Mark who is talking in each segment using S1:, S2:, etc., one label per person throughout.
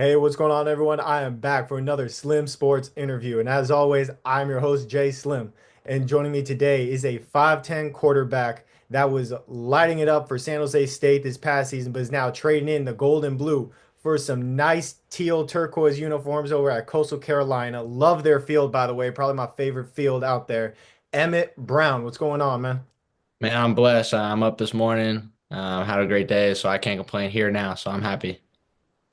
S1: Hey, what's going on, everyone? I am back for another Slim Sports interview. And as always, I'm your host, Jay Slim. And joining me today is a 5'10 quarterback that was lighting it up for San Jose State this past season, but is now trading in the gold and blue for some nice teal turquoise uniforms over at Coastal Carolina. Love their field, by the way. Probably my favorite field out there. Emmett Brown, what's going on, man?
S2: Man, I'm blessed. I'm up this morning. Had a great day, so I can't complain here now. So I'm happy.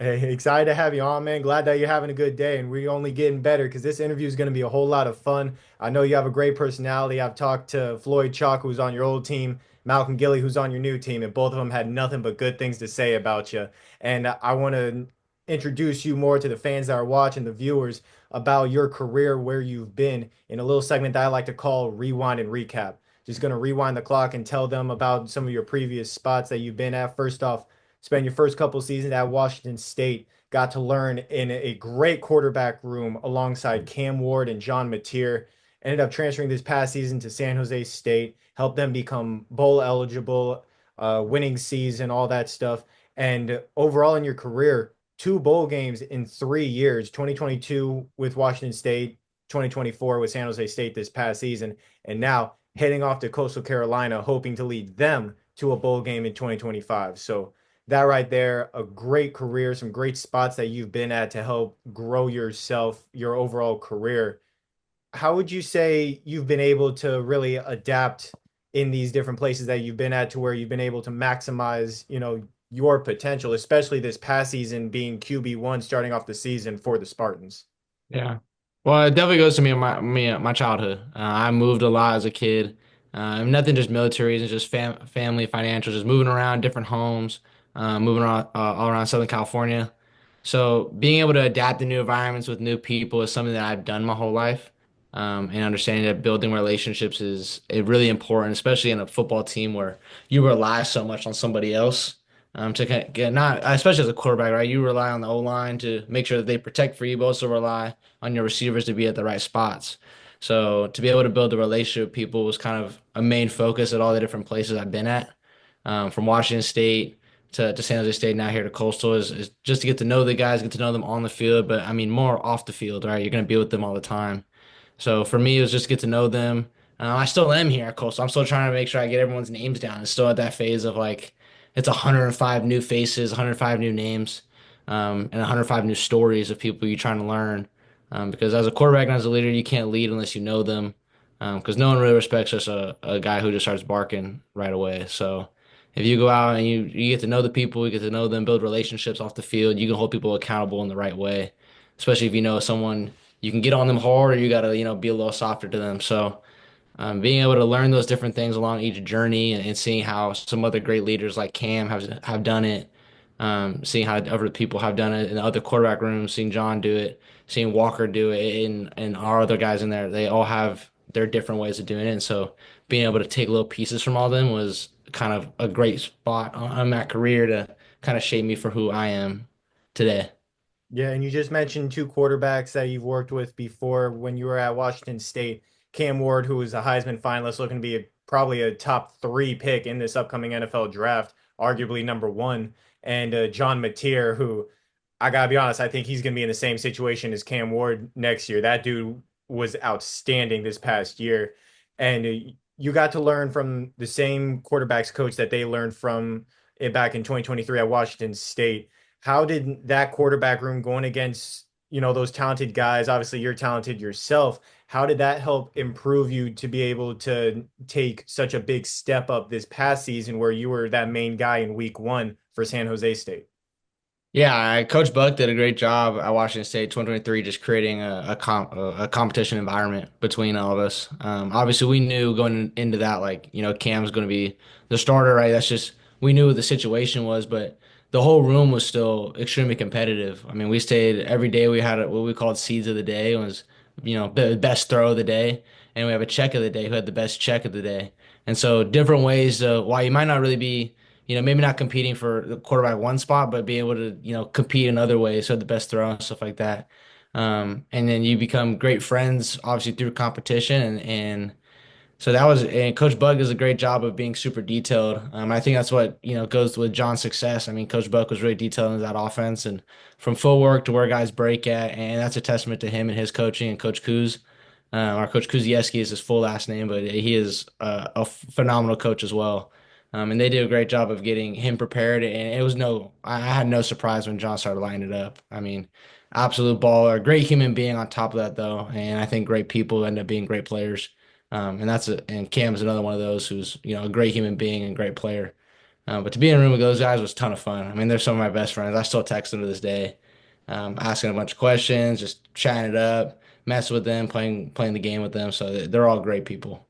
S1: Hey, excited to have you on, man. Glad that you're having a good day, and we're only getting better because this interview is going to be a whole lot of fun. I know you have a great personality. I've talked to Floyd Chalk, who's on your old team, Malcolm Gilly, who's on your new team, and both of them had nothing but good things to say about you. And I want to introduce you more to the fans that are watching, the viewers, about your career, where you've been, in a little segment that I like to call Rewind and Recap. Just going to rewind the clock and tell them about some of your previous spots that you've been at. First off, spent your first couple seasons at Washington State, got to learn in a great quarterback room alongside Cam Ward and John Mateer. Ended up transferring this past season to San Jose State, helped them become bowl eligible, winning season, all that stuff. And overall in your career, two bowl games in 3 years, 2022 with Washington State, 2024 with San Jose State this past season, and now heading off to Coastal Carolina, hoping to lead them to a bowl game in 2025. So that right there, a great career, some great spots that you've been at to help grow yourself, your overall career. How would you say you've been able to really adapt in these different places that you've been at to where you've been able to maximize, your potential, especially this past season being QB1 starting off the season for the Spartans?
S2: Yeah. Well, it definitely goes to my childhood. I moved a lot as a kid. Nothing just military, it's just family, financial, just moving around different homes, moving around all around Southern California. So being able to adapt to new environments with new people is something that I've done my whole life. And understanding that building relationships is really important, especially in a football team where you rely so much on somebody else. To get not especially as a quarterback, right? You rely on the O line to make sure that they protect for you, but also rely on your receivers to be at the right spots. So to be able to build a relationship with people was kind of a main focus at all the different places I've been at, from Washington State to San Jose State, now here to Coastal, is just to get to know the guys, get to know them on the field, but I mean more off the field, right? You're going to be with them all the time. So for me, it was just get to know them. I still am here at Coastal. I'm still trying to make sure I get everyone's names down. It's still at that phase of like it's 105 new faces, 105 new names, and 105 new stories of people you're trying to learn. Because as a quarterback and as a leader, you can't lead unless you know them. Because no one really respects just a guy who just starts barking right away. So if you go out and you get to know the people, you get to know them, build relationships off the field, you can hold people accountable in the right way. Especially if you know someone, you can get on them hard, or you got to be a little softer to them. So being able to learn those different things along each journey, and seeing how some other great leaders like Cam have done it, seeing how other people have done it in the other quarterback rooms, seeing John do it, seeing Walker do it, and our other guys in there, they all have their different ways of doing it. And so being able to take little pieces from all of them was kind of a great spot on that career to kind of shape me for who I am today.
S1: Yeah, and you just mentioned two quarterbacks that you've worked with before when you were at Washington State. Cam Ward, who was a Heisman finalist, looking to be probably a top three pick in this upcoming NFL draft, arguably number one, and John Mateer, who I gotta be honest, I think he's gonna be in the same situation as Cam Ward next year. That dude was outstanding this past year, and you got to learn from the same quarterbacks coach that they learned from it back in 2023 at Washington State. How did that quarterback room going against, those talented guys, obviously you're talented yourself, how did that help improve you to be able to take such a big step up this past season where you were that main guy in week one for San Jose State?
S2: Yeah, Coach Buck did a great job at Washington State 2023, just creating a competition environment between all of us. Obviously, we knew going into that, like, Cam's going to be the starter, right? That's just, we knew what the situation was, but the whole room was still extremely competitive. I mean, we stayed every day. We had what we called seeds of the day. It was, the best throw of the day. And we have a check of the day who had the best check of the day. And so different ways to, why you might not really be, maybe not competing for the quarterback one spot, but be able to, compete in other ways, so the best throw and stuff like that. And then you become great friends, obviously through competition, and So that was, and Coach Bug does a great job of being super detailed. I think that's what, goes with John's success. I mean, Coach Buck was really detailed in that offense and from footwork to where guys break at. And that's a testament to him and his coaching and Coach Kuz. Our Coach Kuzieski is his full last name, but he is a phenomenal coach as well. And they did a great job of getting him prepared. And it was I had no surprise when John started lining it up. I mean, absolute baller, great human being on top of that, though. And I think great people end up being great players. And Cam's another one of those who's, a great human being and great player. But to be in a room with those guys was a ton of fun. I mean, they're some of my best friends. I still text them to this day, asking a bunch of questions, just chatting it up, messing with them, playing the game with them. So they're all great people.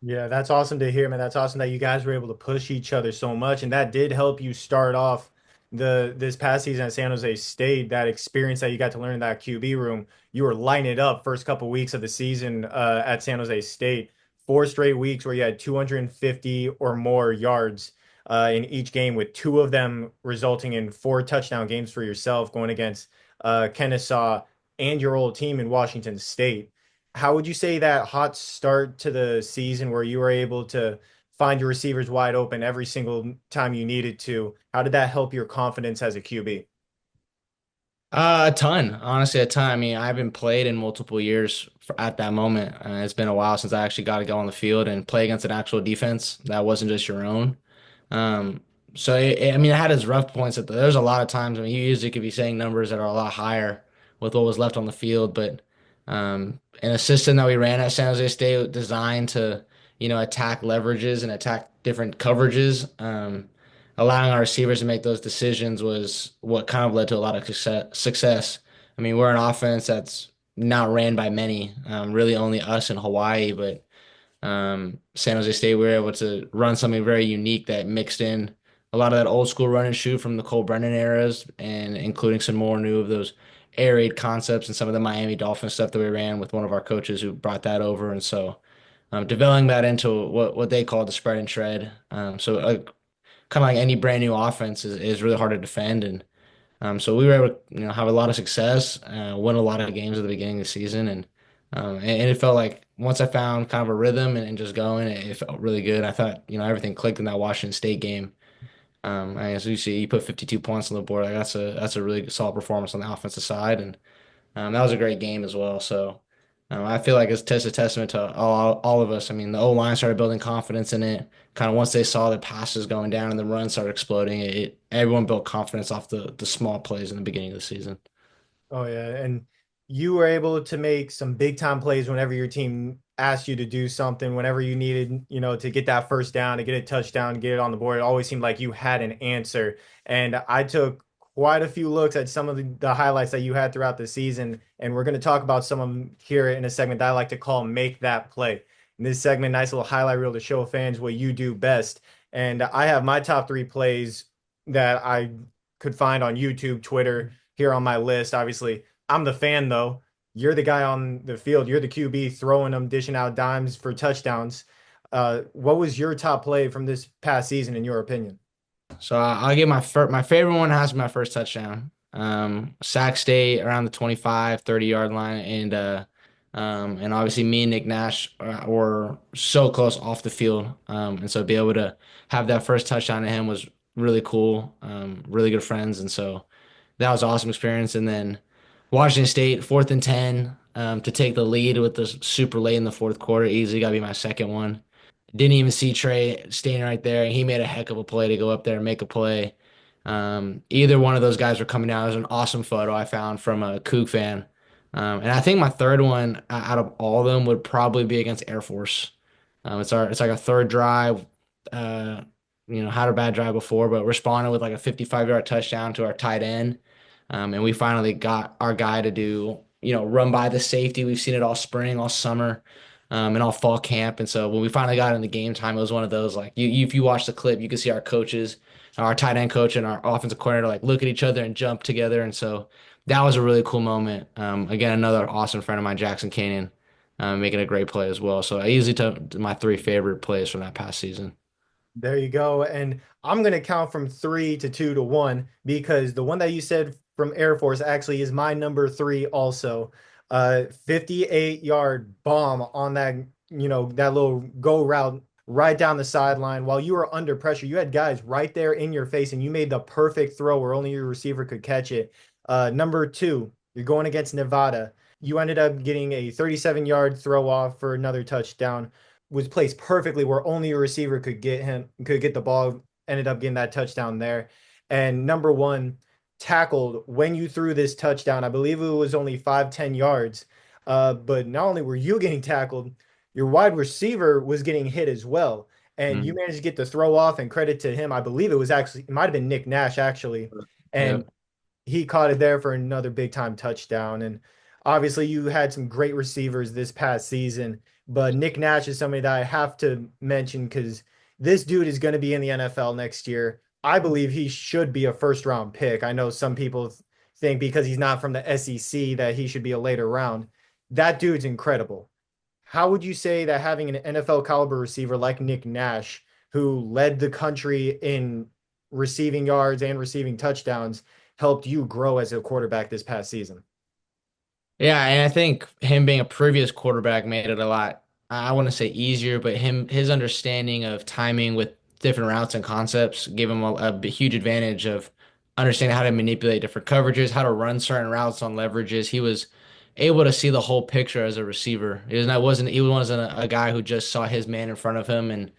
S1: Yeah, that's awesome to hear, man. That's awesome that you guys were able to push each other so much, and that did help you start off this past season at San Jose State. That experience that you got to learn in that QB room, you were lighting it up first couple weeks of the season at San Jose State. 4 straight weeks where you had 250 or more yards in each game, with two of them resulting in four touchdown games for yourself, going against Kennesaw and your old team in Washington State. How would you say that hot start to the season where you were able to find your receivers wide open every single time you needed to, how did that help your confidence as a QB?
S2: A ton, honestly, a ton. I mean, I haven't played in multiple years at that moment. It's been a while since I actually got to go on the field and play against an actual defense that wasn't just your own. Um, I mean, it had its rough points. There's a lot of times. I mean, you usually could be saying numbers that are a lot higher with what was left on the field, but an system that we ran at San Jose State designed to, attack leverages and attack different coverages. Allowing our receivers to make those decisions was what kind of led to a lot of success. I mean, we're an offense that's not ran by many, really only us in Hawaii, but San Jose State, we were able to run something very unique that mixed in a lot of that old school run and shoot from the Cole Brennan eras, and including some more new of those air raid concepts and some of the Miami Dolphins stuff that we ran with one of our coaches who brought that over. And so developing that into what they call the spread and shred. Kind of like any brand new offense is really hard to defend. And so we were able to, have a lot of success, win a lot of games at the beginning of the season, and it felt like once I found kind of a rhythm and just going, it felt really good. I thought, everything clicked in that Washington State game. As you see, you put 52 points on the board. Like that's a really solid performance on the offensive side, and that was a great game as well. So I feel like it's just a testament to all of us. I mean, the O line started building confidence in it. Kind of once they saw the passes going down and the run started exploding, everyone built confidence off the small plays in the beginning of the season.
S1: Oh yeah, and you were able to make some big time plays whenever your team asked you to do something, whenever you needed, to get that first down, to get a touchdown, get it on the board. It always seemed like you had an answer. And I took quite a few looks at some of the highlights that you had throughout the season, and we're going to talk about some of them here in a segment that I like to call "Make That Play." In this segment, nice little highlight reel to show fans what you do best. And I have my top three plays that I could find on YouTube, Twitter, here on my list. Obviously, I'm the fan though. You're the guy on the field. You're the QB throwing them, dishing out dimes for touchdowns. What was your top play from this past season, in your opinion?
S2: So I'll get my favorite one has to be my first touchdown. Sac State around the 25, 30-yard line, and obviously me and Nick Nash were so close off the field. And so be able to have that first touchdown to him was really cool. Really good friends, and so that was an awesome experience. And then Washington State, 4th and 10, to take the lead with the super late in the fourth quarter, easily got to be my second one. Didn't even see Trey standing right there. He made a heck of a play to go up there and make a play. Either one of those guys were coming down. It was an awesome photo I found from a Coug fan. And I think my third one out of all of them would probably be against Air Force. It's like a third drive. Uh, had a bad drive before, but responded with like a 55-yard touchdown to our tight end. And we finally got our guy to do, run by the safety. We've seen it all spring, all summer, and all fall camp. And so when we finally got in the game time, it was one of those like if you watch the clip, you can see our coaches, our tight end coach and our offensive coordinator like look at each other and jump together. And so that was a really cool moment. Again, another awesome friend of mine, Jackson Cannon, making a great play as well. So I easily took my three favorite plays from that past season.
S1: There you go. And I'm going to count from three to two to one because the one that you said from Air Force actually is my number three also. 58-yard bomb on that that little go route right down the sideline while you were under pressure. You had guys right there in your face, and you made the perfect throw where only your receiver could catch it. Number two, you're going against Nevada. You ended up getting a 37-yard throw off for another touchdown. Was placed perfectly where only your receiver could get the ball. Ended up getting that touchdown there. And number one, tackled when you threw this touchdown. I believe it was only 5, 10 yards. But not only were you getting tackled, your wide receiver was getting hit as well. And you
S2: Mm.
S1: managed to get the throw off, and credit to him. I believe it might have been Nick Nash actually. And
S2: Yep.
S1: he caught it there for another big time touchdown. And obviously, you had some great receivers this past season, but Nick Nash is somebody that I have to mention because this dude is going to be in the NFL next year. I believe he should be a first round pick. I know some people think because he's not from the SEC that he should be a later round. That dude's incredible. How would you say that having an NFL caliber receiver like Nick Nash, who led the country in receiving yards and receiving touchdowns, helped you grow as a quarterback this past season?
S2: Yeah, and I think him being a previous quarterback made it a lot, I want to say easier, but his understanding of timing with different routes and concepts gave him a huge advantage of understanding how to manipulate different coverages, how to run certain routes on leverages. He was able to see the whole picture as a receiver. He wasn't a guy who just saw his man in front of him, and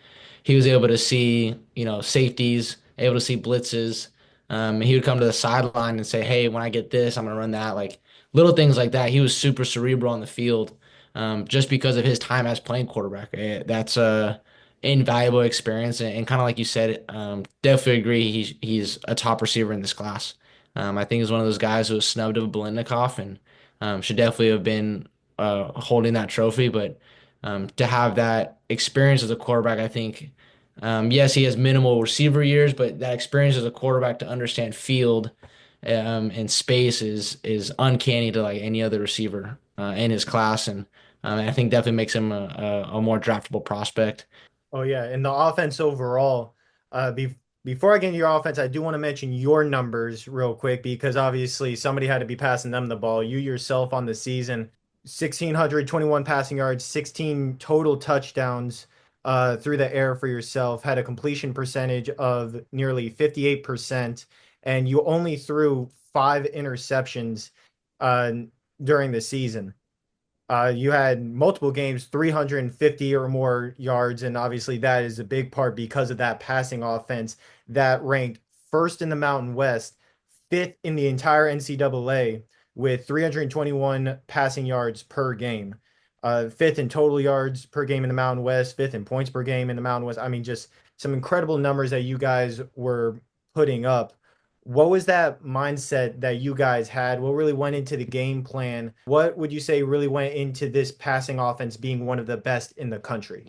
S2: he was able to see, safeties, able to see blitzes. He would come to the sideline and say, "Hey, when I get this, I'm gonna run that." Like little things like that. He was super cerebral on the field, just because of his time as playing quarterback. That's a invaluable experience, and kind of like you said, definitely agree. He's a top receiver in this class. I think he's one of those guys who was snubbed of Biletnikoff and should definitely have been holding that trophy. But to have that experience as a quarterback, I think. Yes, he has minimal receiver years, but that experience as a quarterback to understand field and space is uncanny to like any other receiver in his class, and I think definitely makes him a more draftable prospect.
S1: Oh yeah, and the offense overall. Before I get into your offense, I do want to mention your numbers real quick because obviously somebody had to be passing them the ball. You yourself on the season, 1,621 passing yards, 16 total touchdowns through the air for yourself, had a completion percentage of nearly 58%, and you only threw 5 interceptions uh, during the season. You had multiple games, 350 or more yards, and obviously that is a big part because of that passing offense that ranked first in the Mountain West, fifth in the entire NCAA with 321 passing yards per game. Fifth in total yards per game in the Mountain West, fifth in points per game in the Mountain West. I mean, just some incredible numbers that you guys were putting up. What was that mindset that you guys had? What really went into the game plan? What would you say really went into this passing offense being one of the best in the country?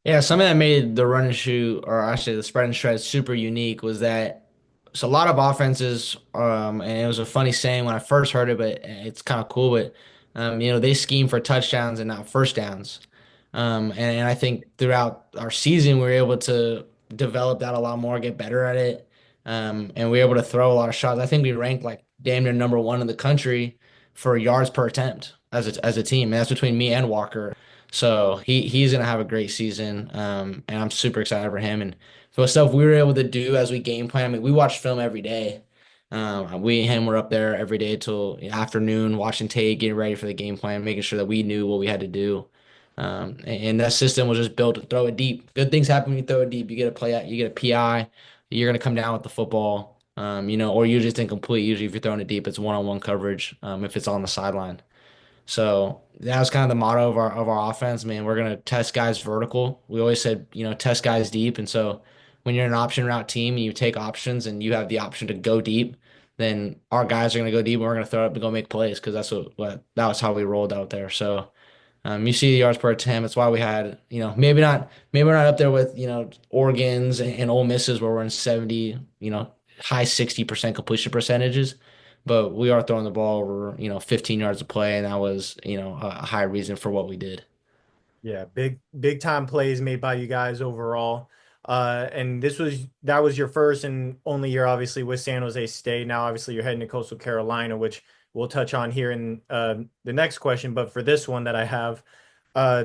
S2: Yeah, something that made the run and shoot, or actually the spread and shred, super unique was that it's a lot of offenses, and it was a funny saying when I first heard it, but it's kind of cool. But they scheme for touchdowns and not first downs. And I think throughout our season, we were able to develop that a lot more, get better at it, and we were able to throw a lot of shots. I think we ranked like damn near number one in the country for yards per attempt as a team, and that's between me and Walker. So he's gonna have a great season, and I'm super excited for him. And for the stuff we were able to do as we game plan, I mean, we watched film every day. We and him were up there every day till afternoon, watching tape, getting ready for the game plan, making sure that we knew what we had to do. And that system was just built to throw it deep. Good things happen when you throw it deep. You get a play out, you get a PI, you're gonna come down with the football, or usually it's incomplete. Usually, if you're throwing it deep, it's one-on-one coverage. If it's on the sideline. So that was kind of the motto of our offense. Man, we're gonna test guys vertical. We always said, test guys deep. And so when you're an option route team and you take options and you have the option to go deep, then our guys are gonna go deep and we're gonna throw it up and go make plays because that's what that was how we rolled out there. So you see the yards per attempt. That's why we had, maybe we're not up there with, Oregon's and Ole Misses where we're in 70, high 60% completion percentages. But we are throwing the ball over, 15 yards of play, and that was, a high reason for what we did.
S1: Yeah, big time plays made by you guys overall. And that was your first and only year, obviously, with San Jose State. Now, obviously, you're heading to Coastal Carolina, which we'll touch on here in the next question. But for this one that I have, uh,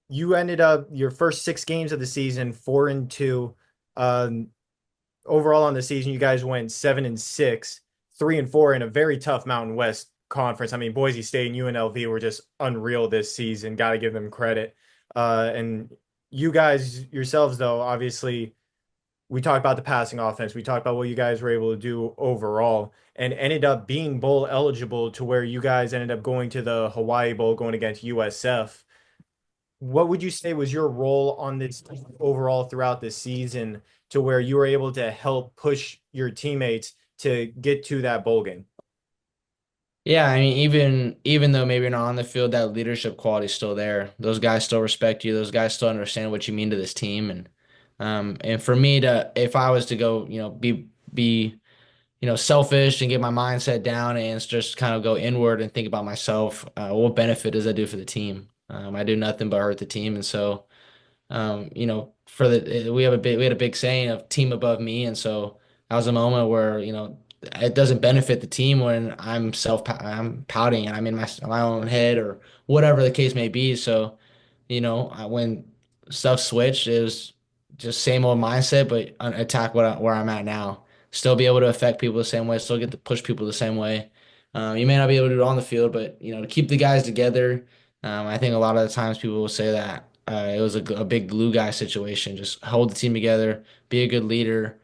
S1: you ended up your first 6 games of the season 4-2. Um, Overall on the season, you guys went 7-6, 3-4 in a very tough Mountain West conference. I mean, Boise State and UNLV were just unreal this season. Got to give them credit. And you guys yourselves, though, obviously, we talked about the passing offense. We talked about what you guys were able to do overall, and ended up being bowl eligible to where you guys ended up going to the Hawaii Bowl, going against USF. What would you say was your role on this team overall throughout the season to where you were able to help push your teammates to get to that bowl game?
S2: Yeah, I mean, even though maybe you're not on the field, that leadership quality is still there. Those guys still respect you. Those guys still understand what you mean to this team. And for me to, if I was to go, be selfish and get my mindset down and just kind of go inward and think about myself, what benefit does that do for the team? I do nothing but hurt the team, and so. For the we had a big saying of team above me, and so that was a moment where it doesn't benefit the team when I'm pouting and I'm in my own head or whatever the case may be. So when stuff switched, it was just same old mindset, but attack where I'm at now. Still be able to affect people the same way. Still get to push people the same way. You may not be able to do it on the field, but to keep the guys together. I think a lot of the times people will say that it was a big glue guy situation. Just hold the team together, be a good leader,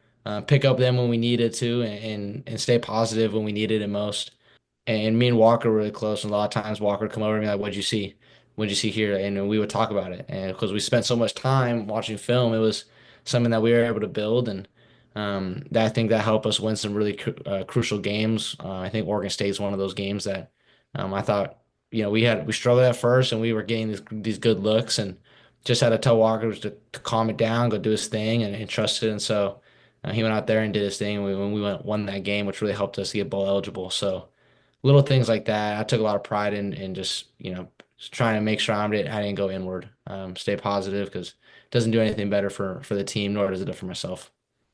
S2: pick up them when we needed to, and stay positive when we needed it most. And me and Walker were really close, and a lot of times Walker would come over and be like, "What'd you see? What'd you see here?" And we would talk about it. And because we spent so much time watching film, it was something that we were able to build, and that I think that helped us win some really crucial games. I think Oregon State is one of those games that I thought we struggled at first, and we were getting these good looks, and just had to tell Walker to calm it down, go do his thing, and trust it. And so he went out there and did his thing. And when we won that game, which really helped us get bowl eligible. So little things like that. I took a lot of pride in just, just trying to make sure I didn't go inward. Stay positive because it doesn't do anything better for the team, nor does it do for myself.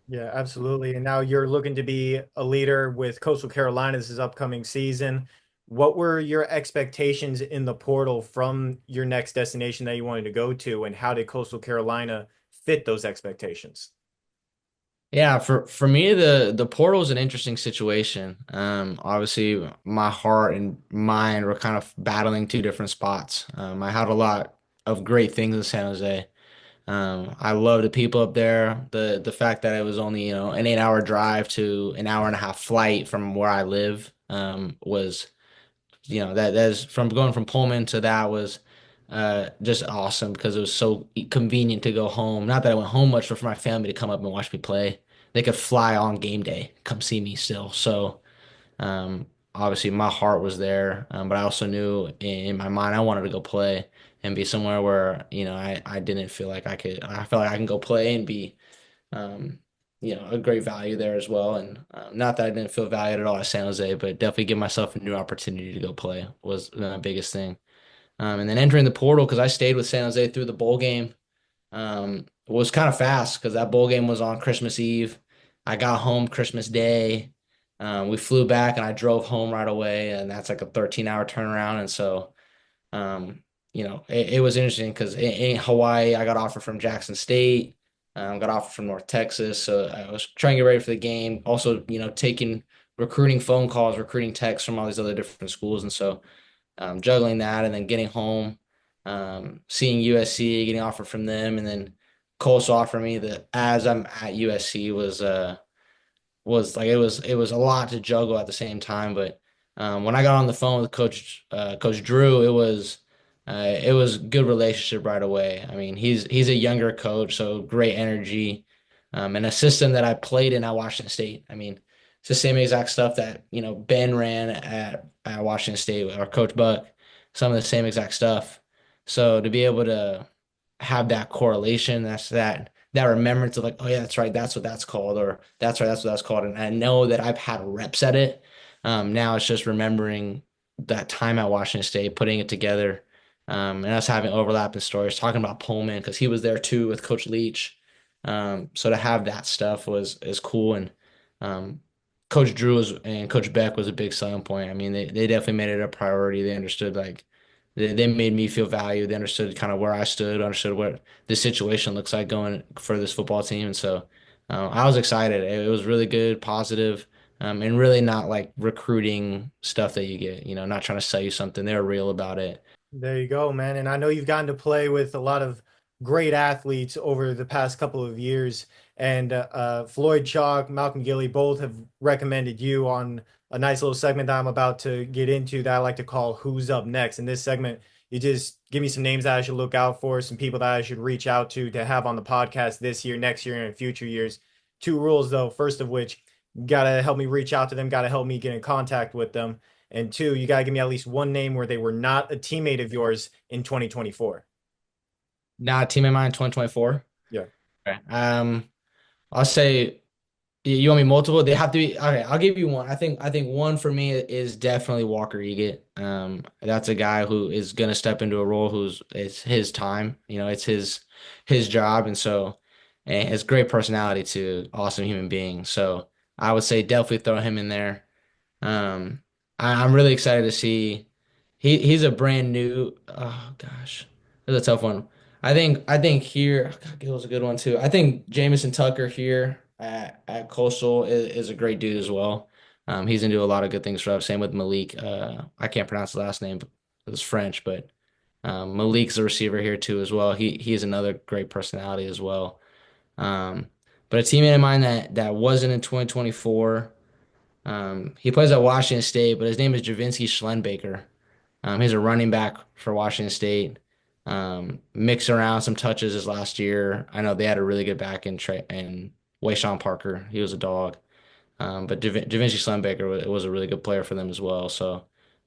S1: Yeah, absolutely. And now you're looking to be a leader with Coastal Carolina this is upcoming season. What were your expectations in the portal from your next destination that you wanted to go to, and how did Coastal Carolina fit those expectations?
S2: Yeah, for me the portal is an interesting situation. Obviously my heart and mind were kind of battling two different spots. I had a lot of great things in San Jose. I love the people up there. The fact that it was only, an 8 hour drive to an hour and a half flight from where I live, was, that's from going from Pullman to that was just awesome because it was so convenient to go home. Not that I went home much, but for my family to come up and watch me play. They could fly on game day, come see me still. So obviously my heart was there, but I also knew in my mind I wanted to go play and be somewhere where I didn't feel like I could. I felt like I can go play and be um, a great value there as well. And not that I didn't feel valued at all at San Jose, but definitely give myself a new opportunity to go play was the biggest thing. And then entering the portal because I stayed with San Jose through the bowl game was kind of fast because that bowl game was on Christmas Eve. I got home Christmas Day. We flew back and I drove home right away, and that's like a 13-hour turnaround. And so, it was interesting because in Hawaii, I got offered from Jackson State, got offered from North Texas. So I was trying to get ready for the game. Also, taking recruiting phone calls, recruiting texts from all these other different schools. And so, juggling that and then getting home, seeing USC, getting offered from them, and then Colts offer me that as I'm at USC was like it was a lot to juggle at the same time. But when I got on the phone with Coach Drew, it was good relationship right away. I mean, he's a younger coach, so great energy, and a system that I played in at Washington State. I mean, it's the same exact stuff that Ben ran at Washington State or Coach Buck, some of the same exact stuff. So to be able to have that correlation, that remembrance of like, oh yeah, that's right, that's what that's called, or that's right, that's what that's called. And I know that I've had reps at it. Now it's just remembering that time at Washington State, putting it together, and us having overlapping stories, talking about Pullman because he was there too with Coach Leach. So to have that stuff is cool. And um, and Coach Beck was a big selling point. I mean, they definitely made it a priority. They understood like They made me feel valued. They understood kind of where I stood, understood what the situation looks like going for this football team. And so I was excited. It was really good, positive, and really not like recruiting stuff that you get, not trying to sell you something. They were real about it.
S1: There you go, man. And I know you've gotten to play with a lot of great athletes over the past couple of years. And Floyd Chalk, Malcolm Gilly both have recommended you on a nice little segment that I'm about to get into that I like to call Who's Up Next. In this segment, you just give me some names that I should look out for, some people that I should reach out to have on the podcast this year, next year, and in future years. Two rules, though, first of which, you gotta help me reach out to them, gotta help me get in contact with them. And two, you got to give me at least one name where they were not a teammate of yours in 2024.
S2: Now, team of mine, 2024.
S1: Yeah.
S2: Okay. I'll say you want me multiple? They have to be okay. I'll give you one. I think one for me is definitely Walker Eget. That's a guy who is gonna step into a role who's it's his time. It's his job, and so and his great personality too. Awesome human being. So I would say definitely throw him in there. Um, I'm really excited to see. He's a brand new. Oh gosh, that's a tough one. I think here Gill's a good one too. I think Jamison Tucker here at Coastal is a great dude as well. He's into a lot of good things for us. Same with Malik. I can't pronounce the last name, but it was French, but Malik's a receiver here too as well. He's another great personality as well. Um, but a teammate of mine that wasn't in 2024. He plays at Washington State, but his name is Javinsky Schlenbaker. He's a running back for Washington State. Mixed around some touches his last year. I know they had a really good back in Wayshawn Parker. He was a dog. But Javinsky Schlenbaker was a really good player for them as well. So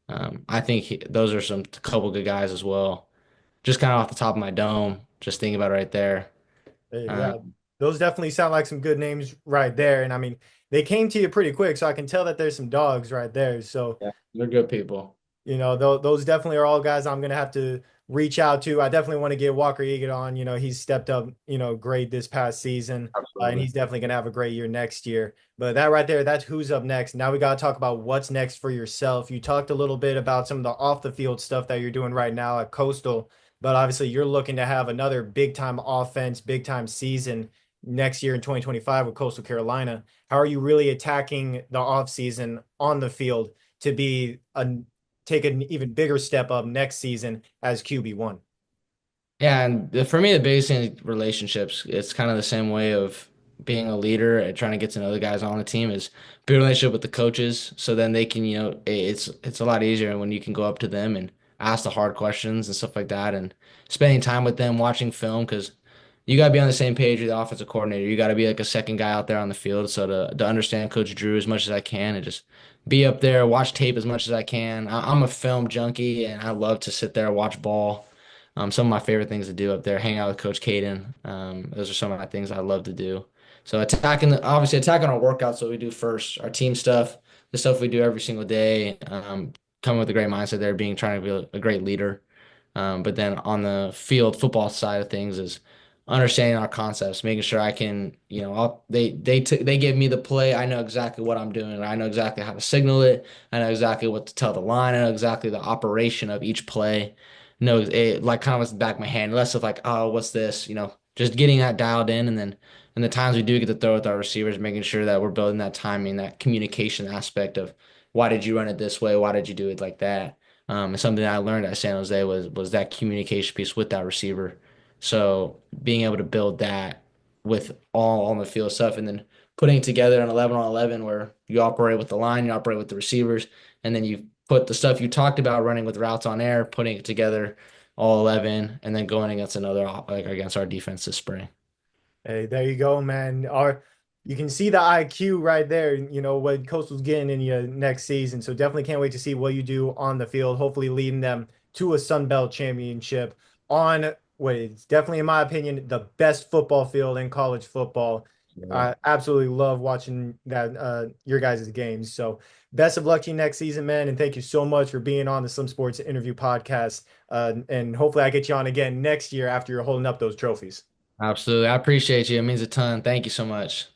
S2: I think those are some couple good guys as well. Just kind of off the top of my dome, just thinking about it right there.
S1: Yeah, those definitely sound like some good names right there. And I mean, they came to you pretty quick, so I can tell that there's some dogs right there. So
S2: Yeah, they're good people.
S1: those definitely are all guys I'm gonna have to reach out to. I definitely want to get Walker Egan on. He's stepped up, great this past season, and
S2: Absolutely.
S1: he's definitely gonna have a great year next year. But that right there, that's who's up next. Now we gotta talk about what's next for yourself. You talked a little bit about some of the off the field stuff that you're doing right now at Coastal, but obviously you're looking to have another big time offense, big time season next year in 2025 with Coastal Carolina. How are you really attacking the off season on the field to be a take an even bigger step up next season as QB1?
S2: Yeah, and for me, the biggest thing is relationships. It's kind of the same way of being a leader and trying to get to know the guys on the team is build a relationship with the coaches, so then they can, it's a lot easier when you can go up to them and ask the hard questions and stuff like that, and spending time with them, watching film, because you got to be on the same page with the offensive coordinator. You got to be like a second guy out there on the field, so to understand Coach Drew as much as I can and just be up there, watch tape as much as I can. I'm a film junkie, and I love to sit there, watch ball. Some of my favorite things to do up there, hang out with Coach Caden. Those are some of my things I love to do. So obviously attacking our workouts, what we do first, our team stuff, the stuff we do every single day. Coming with a great mindset there, being trying to be a great leader. But then on the field football side of things is understanding our concepts, making sure I can, they give me the play. I know exactly what I'm doing. I know exactly how to signal it. I know exactly what to tell the line. I know exactly the operation of each play. No, it like kind of was the back of my hand. Less of like, oh, what's this? Just getting that dialed in, and then the times we do get to throw with our receivers, making sure that we're building that timing, that communication aspect of why did you run it this way? Why did you do it like that? And something that I learned at San Jose was that communication piece with that receiver. So being able to build that with all on the field stuff, and then putting together an 11 on 11 where you operate with the line, you operate with the receivers, and then you put the stuff you talked about running with routes on air, putting it together all 11, and then going against like against our defense this spring.
S1: Hey, there you go, man. You can see the IQ right there, what Coastal's getting in you next season. So definitely can't wait to see what you do on the field, hopefully leading them to a Sun Belt championship on what is definitely, in my opinion, the best football field in college football.
S2: Yeah.
S1: I absolutely love watching that your guys' games. So best of luck to you next season, man. And thank you so much for being on the Some Sports Interview podcast. And hopefully I get you on again next year after you're holding up those trophies.
S2: Absolutely. I appreciate you. It means a ton. Thank you so much.